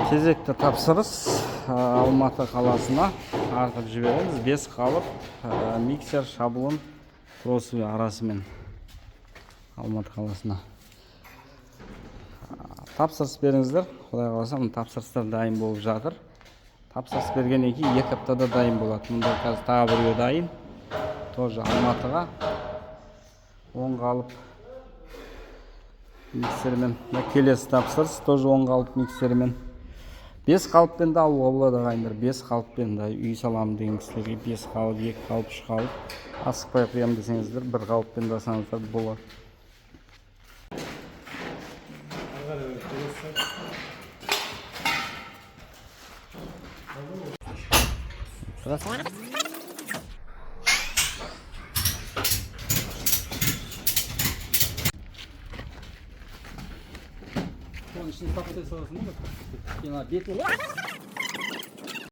Кезекті тапсырыс Алматы қаласына артып жібереміз. 5 қалып миксер, шаблон, кроссы арасымен Алматы қаласына. Тапсырыс беріңіздер. Құдай қаласа, тапсырыстар дайын болып жатыр. Тапсырыс бергеннен кейін 2 аптада дайын болады. Мұнда қазір тағы біреуі дайын. Тоже Алматыға 10 қалып миксермен. Келесі тапсырыс тоже 10 қалып миксермен. 5 қалыппен де алуға болады ағайындар. 5 қалыппен де үй саламын деген кісілерге 5 қалып, 2 қалып, 3 қалып асықпай қоямын десеңіздер, 1 қалыппен де алсаңыздар болады. Onun için tahtaya sorasın mı? Beti